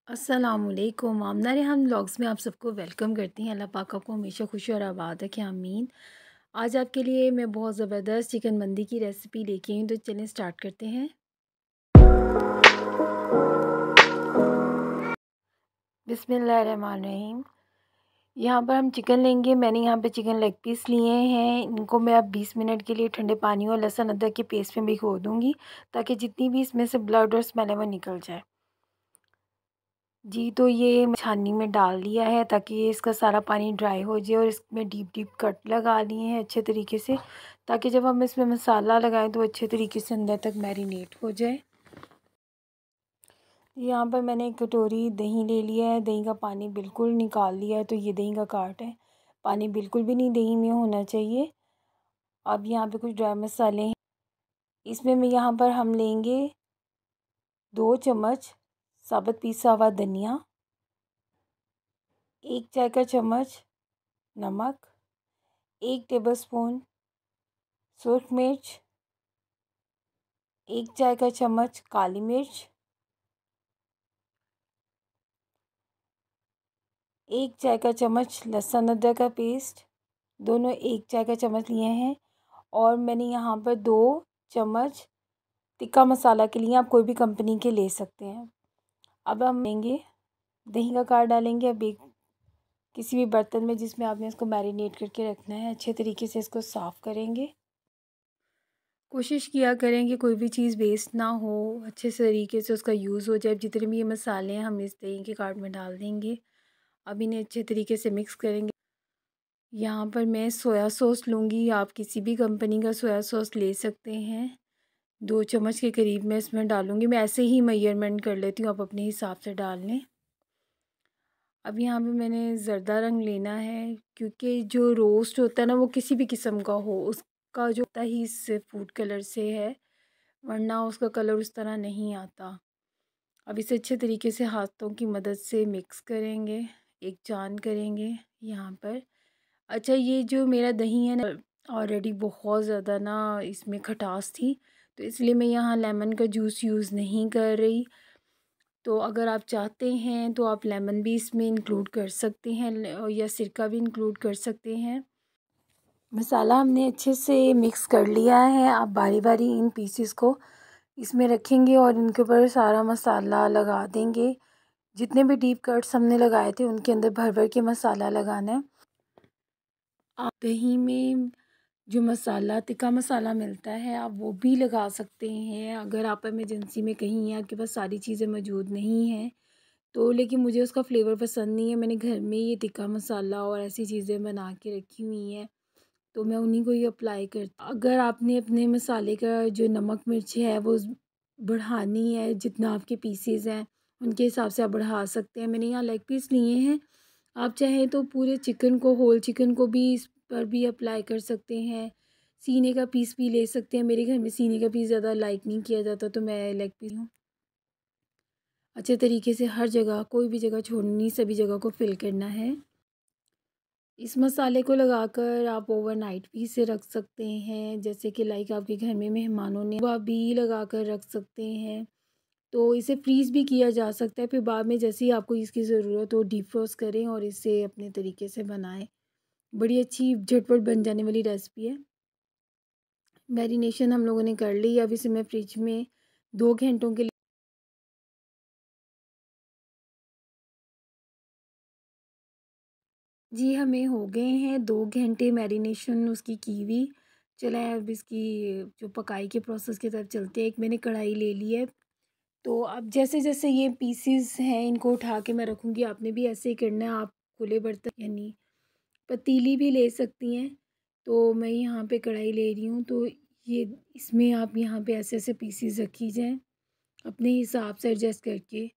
अस्सलामुअलैकुम आमना रेहान व्लॉग्स में आप सबको वेलकम करती हैं। अल्लाह पाक आपको हमेशा खुश और आबाद रखे, आमीन। आज आपके लिए मैं बहुत ज़बरदस्त चिकन मंदी की रेसिपी लेके आई हूँ, तो चलें स्टार्ट करते हैं। बिस्मिल्लाहिर्रहमानिर्रहीम। यहाँ पर हम चिकन लेंगे। मैंने यहाँ पे चिकन लेग पीस लिए हैं। इनको मैं अब 20 मिनट के लिए ठंडे पानी और लहसुन अदरक के पेस्ट में भिगो दूँगी, ताकि जितनी भी इसमें से ब्लड और स्मेल है वो निकल जाए। जी, तो ये छाननी में डाल दिया है ताकि ये इसका सारा पानी ड्राई हो जाए, और इसमें डीप डीप कट लगा लिए हैं अच्छे तरीके से, ताकि जब हम इसमें मसाला लगाएं तो अच्छे तरीके से अंदर तक मैरिनेट हो जाए। यहाँ पर मैंने एक कटोरी दही ले लिया है। दही का पानी बिल्कुल निकाल लिया है, तो ये दही का काट है। पानी बिल्कुल भी नहीं दही में होना चाहिए। अब यहाँ पे कुछ ड्राई मसाले हैं। इसमें मैं यहाँ पर हम लेंगे 2 चम्मच साबुत पिसा हुआ धनिया, 1 चाय का चम्मच नमक, 1 टेबलस्पून सूरख मिर्च, 1 चाय का चम्मच काली मिर्च, 1 चाय का चम्मच लहसुन अदरक का पेस्ट, दोनों 1 चाय का चम्मच लिए हैं। और मैंने यहाँ पर 2 चम्मच टिक्का मसाला के लिए, आप कोई भी कंपनी के ले सकते हैं। अब हम लेंगे दही का काट डालेंगे। अब एक किसी भी बर्तन में जिसमें आपने इसको मैरिनेट करके रखना है, अच्छे तरीके से इसको साफ़ करेंगे। कोशिश किया करें कि कोई भी चीज़ वेस्ट ना हो, अच्छे से तरीके से उसका यूज़ हो जाए। जितने भी ये मसाले हैं हम इस दही के काट में डाल देंगे। अब इन्हें अच्छे तरीके से मिक्स करेंगे। यहाँ पर मैं सोया सॉस लूँगी, आप किसी भी कंपनी का सोया सॉस ले सकते हैं। 2 चम्मच के करीब मैं इसमें डालूँगी। मैं ऐसे ही मेजरमेंट कर लेती हूँ, आप अपने हिसाब से डाल लें। अब यहाँ पे मैंने ज़र्दा रंग लेना है, क्योंकि जो रोस्ट होता है ना, वो किसी भी किस्म का हो, उसका जो होता ही इस फूड कलर से है, वरना उसका कलर उस तरह नहीं आता। अब इसे अच्छे तरीके से हाथों की मदद से मिक्स करेंगे, एक जान करेंगे यहाँ पर। अच्छा, ये जो मेरा दही है ना, ऑलरेडी बहुत ज़्यादा ना इसमें खटास थी, तो इसलिए मैं यहाँ लेमन का जूस यूज़ नहीं कर रही। तो अगर आप चाहते हैं तो आप लेमन भी इसमें इंक्लूड कर सकते हैं, या सिरका भी इंक्लूड कर सकते हैं। मसाला हमने अच्छे से मिक्स कर लिया है। आप बारी बारी इन पीसेस को इसमें रखेंगे और इनके ऊपर सारा मसाला लगा देंगे। जितने भी डीप कट्स हमने लगाए थे उनके अंदर भर भर के मसाला लगाना है। आप दही में जो मसाला तिक्का मसाला मिलता है, आप वो भी लगा सकते हैं, अगर आप इमरजेंसी में कहीं आपके पास सारी चीज़ें मौजूद नहीं हैं तो। लेकिन मुझे उसका फ्लेवर पसंद नहीं है। मैंने घर में ये टिक्का मसाला और ऐसी चीज़ें बना के रखी हुई हैं, तो मैं उन्हीं को ही अप्लाई कर। अगर आपने अपने मसाले का जो नमक मिर्च है वो बढ़ानी है, जितना आपके पीसेस हैं उनके हिसाब से आप बढ़ा सकते हैं। मैंने यहाँ लेग पीस लिए हैं, आप चाहें तो पूरे चिकन को, होल चिकन को भी इस पर भी अप्लाई कर सकते हैं। सीने का पीस भी ले सकते हैं। मेरे घर में सीने का पीस ज़्यादा लाइक नहीं किया जाता, तो मैं लेग पीस हूँ। अच्छे तरीके से हर जगह, कोई भी जगह छोड़नी नहीं, सभी जगह को फिल करना है। इस मसाले को लगाकर आप ओवरनाइट भी इसे रख सकते हैं, जैसे कि लाइक आपके घर में मेहमानों ने, वह भी लगा कर रख सकते हैं। तो इसे फ्रीज़ भी किया जा सकता है, फिर बाद में जैसे ही आपको इसकी ज़रूरत हो डीप फ्रोस्ट करें और इसे अपने तरीके से बनाएं। बड़ी अच्छी झटपट बन जाने वाली रेसिपी है। मैरिनेशन हम लोगों ने कर ली। अब इसे मैं फ्रिज में 2 घंटों के लिए। जी, हमें हो गए हैं 2 घंटे मैरिनेशन उसकी की हुई। चलें अब इसकी जो पकाई के प्रोसेस की तरफ चलते हैं। एक मैंने कढ़ाई ले ली है, तो अब जैसे-जैसे ये पीसेस हैं इनको उठा के मैं रखूँगी, आपने भी ऐसे ही करना है। आप खुले बर्तन यानी पतीली भी ले सकती हैं। तो मैं यहाँ पे कढ़ाई ले रही हूँ, तो ये इसमें आप यहाँ पे ऐसे-ऐसे पीसेस रखी जाएँ, अपने हिसाब से एडजस्ट करके।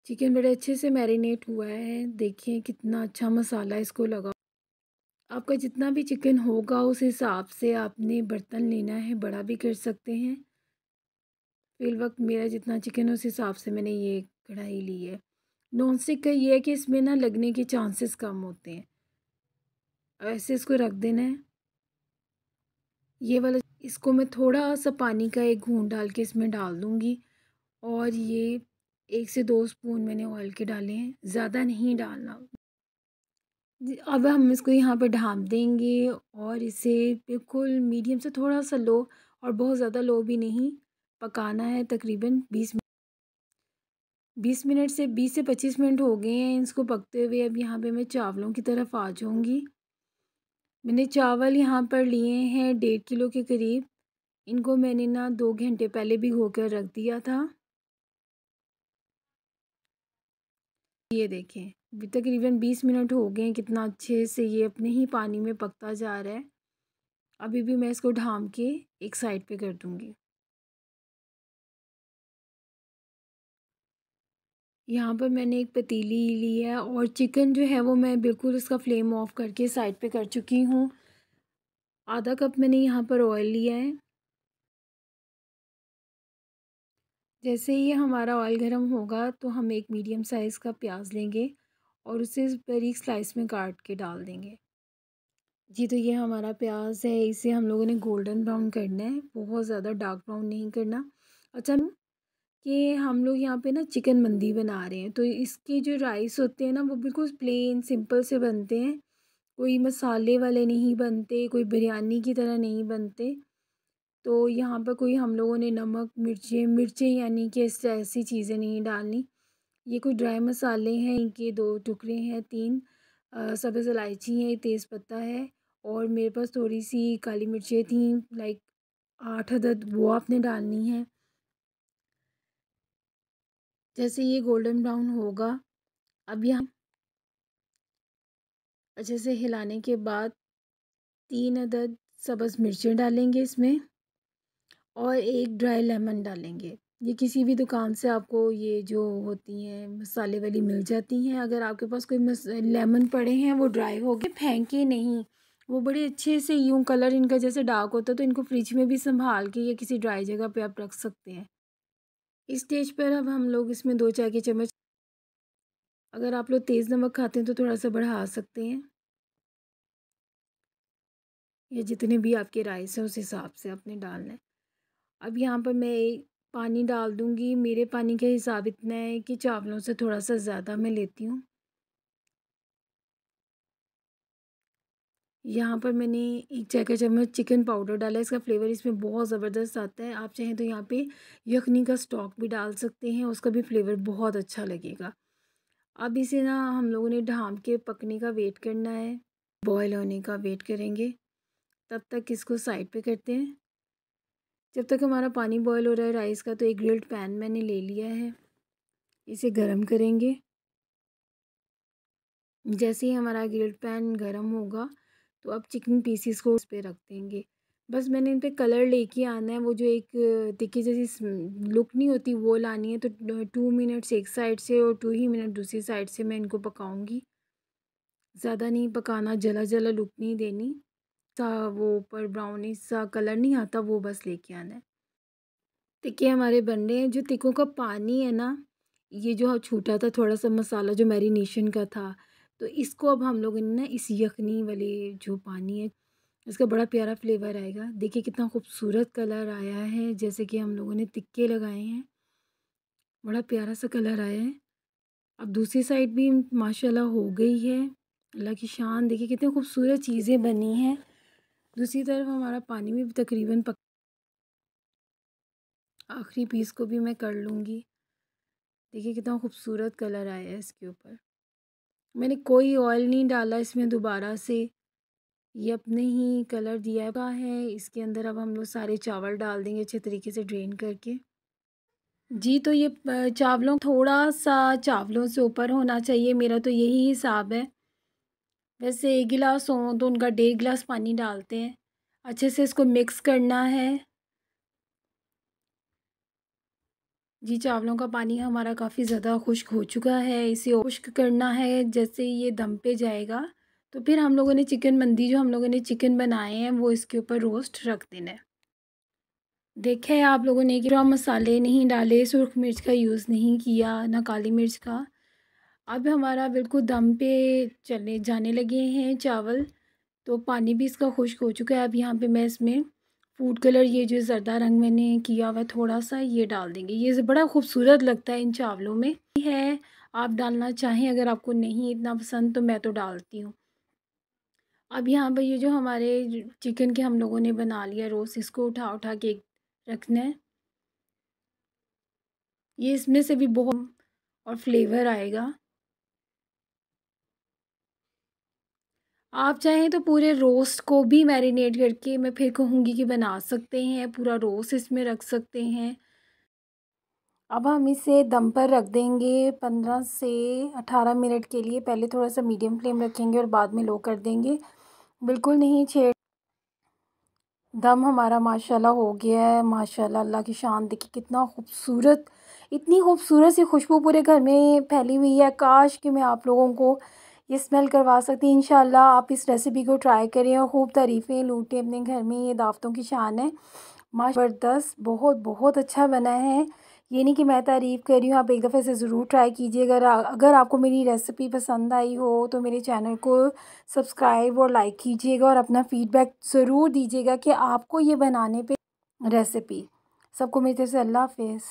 चिकन बड़े अच्छे से मैरिनेट हुआ है, देखिए कितना अच्छा मसाला इसको लगा। आपका जितना भी चिकन होगा उस हिसाब से आपने बर्तन लेना है, बड़ा भी कर सकते हैं। फिल वक्त मेरा जितना चिकन है उस हिसाब से मैंने ये कढ़ाई ली है। नॉन स्टिक का ये है कि इसमें ना लगने के चांसेस कम होते हैं। ऐसे इसको रख देना है। ये वाला, इसको मैं थोड़ा सा पानी का एक घूंट डाल के इसमें डाल दूँगी, और ये 1 से 2 स्पून मैंने ऑयल के डाले हैं, ज़्यादा नहीं डालना। अब हम इसको यहाँ पर ढाँप देंगे और इसे बिल्कुल मीडियम से थोड़ा-सा लो और बहुत ज़्यादा लो भी नहीं, पकाना है तकरीबन 20 मिनट से 20 से 25 मिनट हो गए हैं इसको पकते हुए। अब यहाँ पे मैं चावलों की तरफ आ जाऊँगी। मैंने चावल यहाँ पर लिए हैं 1.5 किलो के करीब। इनको मैंने ना 2 घंटे पहले भिगो कर रख दिया था। ये देखें, अभी तकरीबन 20 मिनट हो गए हैं, कितना अच्छे से ये अपने ही पानी में पकता जा रहा है। अभी भी मैं इसको ढाँप के एक साइड पे कर दूँगी। यहाँ पर मैंने एक पतीली ली है और चिकन जो है वो मैं बिल्कुल उसका फ्लेम ऑफ करके साइड पे कर चुकी हूँ। आधा कप मैंने यहाँ पर ऑयल लिया है। जैसे ही हमारा ऑयल गर्म होगा तो हम एक मीडियम साइज़ का प्याज लेंगे और उसे बारीक स्लाइस में काट के डाल देंगे। जी, तो ये हमारा प्याज है, इसे हम लोगों ने गोल्डन ब्राउन करना है, बहुत ज़्यादा डार्क ब्राउन नहीं करना। अच्छा, कि हम लोग यहाँ पे ना चिकन मंदी बना रहे हैं, तो इसके जो राइस होते हैं ना वो बिल्कुल प्लेन सिंपल से बनते हैं, कोई मसाले वाले नहीं बनते, कोई बिरयानी की तरह नहीं बनते। तो यहाँ पर कोई हम लोगों ने नमक, मिर्चें यानी कि इस ऐसी चीज़ें नहीं डालनी। ये कोई ड्राई मसाले हैं, इनके 2 टुकड़े हैं, 3 सब्ज़ इलायची है, तेज़पत्ता है और मेरे पास थोड़ी-सी काली मिर्चें थी, लाइक 8 अदद, वो आपने डालनी है। जैसे ये गोल्डन ब्राउन होगा, अब यहाँ अच्छे से हिलाने के बाद 3 अदद सब्ज़ मिर्चें डालेंगे इसमें और 1 ड्राई लेमन डालेंगे। ये किसी भी दुकान से आपको ये जो होती हैं मसाले वाली मिल जाती हैं। अगर आपके पास कोई लेमन पड़े हैं वो ड्राई हो गए, फेंके नहीं, वो बड़े अच्छे से यूँ कलर इनका जैसे डार्क होता है तो इनको फ्रिज में भी संभाल के या किसी ड्राई जगह पे आप रख सकते हैं। इस स्टेज पर अब हम लोग इसमें 2 चाय के चम्मच, अगर आप लोग तेज़ नमक खाते हैं तो थोड़ा सा बढ़ा सकते हैं, या जितने भी आपके राइस हैं उस हिसाब से आपने डालना है। अब यहाँ पर मैं पानी डाल दूँगी। मेरे पानी का हिसाब इतना है कि चावलों से थोड़ा-सा ज़्यादा मैं लेती हूँ। यहाँ पर मैंने 1 चाय का चम्मच चिकन पाउडर डाला है, इसका फ्लेवर इसमें बहुत ज़बरदस्त आता है। आप चाहें तो यहाँ पे यखनी का स्टॉक भी डाल सकते हैं, उसका भी फ्लेवर बहुत अच्छा लगेगा। अब इसे ना हम लोगों ने ढाँप के पकने का वेट करना है, बॉयल होने का वेट करेंगे। तब तक इसको साइड पे करते हैं। जब तक हमारा पानी बॉयल हो रहा है राइस का, तो एक ग्रिल्ड पैन मैंने ले लिया है, इसे गरम करेंगे। जैसे ही हमारा ग्रिल्ड पैन गरम होगा तो अब चिकन पीसेस को उस पे रख देंगे। बस मैंने इन पे कलर लेके आना है, वो जो एक तिक्की जैसी लुक नहीं होती वो लानी है। तो 2 मिनट्स एक साइड से और 2 ही मिनट दूसरी साइड से मैं इनको पकाऊंगी। ज़्यादा नहीं पकाना, जला जला लुक नहीं देनी, सा वो ऊपर ब्राउनिश सा कलर नहीं आता वो बस लेके आना है। टिक्के हमारे बन रहे हैं। जो टिक्कों का पानी है ना, ये जो छूटा था थोड़ा सा मसाला जो मैरिनेशन का था, तो इसको अब हम लोगों ने ना इस यखनी वाले जो पानी है, इसका बड़ा प्यारा फ्लेवर आएगा। देखिए कितना खूबसूरत कलर आया है, जैसे कि हम लोगों ने टिक्के लगाए हैं, बड़ा प्यारा सा कलर आया है। अब दूसरी साइड भी माशाल्लाह हो गई है, अल्लाह की शान। देखिए कितनी खूबसूरत चीज़ें बनी हैं। दूसरी तरफ हमारा पानी भी तकरीबन पक, आखिरी पीस को भी मैं कर लूँगी। देखिए कितना खूबसूरत कलर आया है इसके ऊपर। मैंने कोई ऑयल नहीं डाला इसमें दोबारा से, ये अपने ही कलर दिया हुआ है। इसके अंदर अब हम लोग सारे चावल डाल देंगे अच्छे तरीके से ड्रेन करके। जी, तो ये चावलों थोड़ा सा चावलों से ऊपर होना चाहिए, मेरा तो यही हिसाब है। वैसे 1 गिलास हो तो उनका 1.5 गिलास पानी डालते हैं। अच्छे से इसको मिक्स करना है। जी, चावलों का पानी हमारा काफ़ी ज़्यादा खुश्क हो चुका है, इसे और खुश्क करना है। जैसे ये दम पे जाएगा तो फिर हम लोगों ने चिकन मंदी जो हम लोगों ने चिकन बनाए हैं वो इसके ऊपर रोस्ट रख देना है। देखा है आप लोगों ने कि रॉ मसाले नहीं डाले, सुर्ख मिर्च का यूज़ नहीं किया, ना काली मिर्च का। अब हमारा बिल्कुल दम पे चलने जाने लगे हैं चावल, तो पानी भी इसका खुश्क हो चुका है। अब यहाँ पे मैं इसमें फूड कलर ये जो ज़र्दा रंग मैंने किया हुआ है थोड़ा सा ये डाल देंगे। ये बड़ा खूबसूरत लगता है इन चावलों में है। आप डालना चाहें, अगर आपको नहीं इतना पसंद तो मैं तो डालती हूँ। अब यहाँ पर ये जो हमारे चिकन के हम लोगों ने बना लिया रोस्ट, इसको उठा उठा के रखना है। ये इसमें से भी बहुत और फ्लेवर आएगा। आप चाहें तो पूरे रोस्ट को भी मैरिनेट करके मैं फिर कहूँगी कि बना सकते हैं, पूरा रोस्ट इसमें रख सकते हैं। अब हम इसे दम पर रख देंगे 15 से 18 मिनट के लिए। पहले थोड़ा सा मीडियम फ्लेम रखेंगे और बाद में लो कर देंगे। बिल्कुल नहीं छेड़। दम हमारा माशाल्लाह हो गया है। माशाल्लाह, अल्लाह की शान देखिए कितना खूबसूरत, इतनी खूबसूरत सी खुशबू पूरे घर में फैली हुई है। काश कि मैं आप लोगों को ये स्मेल करवा सकती। इंशाल्लाह आप इस रेसिपी को ट्राई करें और खूब तारीफ़ें लूटें अपने घर में। ये दावतों की शान है। ज़बरदस्त, बहुत बहुत अच्छा बना है। ये नहीं कि मैं तारीफ़ कर रही हूँ, आप एक दफ़े से ज़रूर ट्राई कीजिए। अगर आपको मेरी रेसिपी पसंद आई हो तो मेरे चैनल को सब्सक्राइब और लाइक कीजिएगा और अपना फ़ीडबैक ज़रूर दीजिएगा कि आपको ये बनाने पे रेसिपी। सबको मेरी तरफ से अल्लाह हाफ़िज़।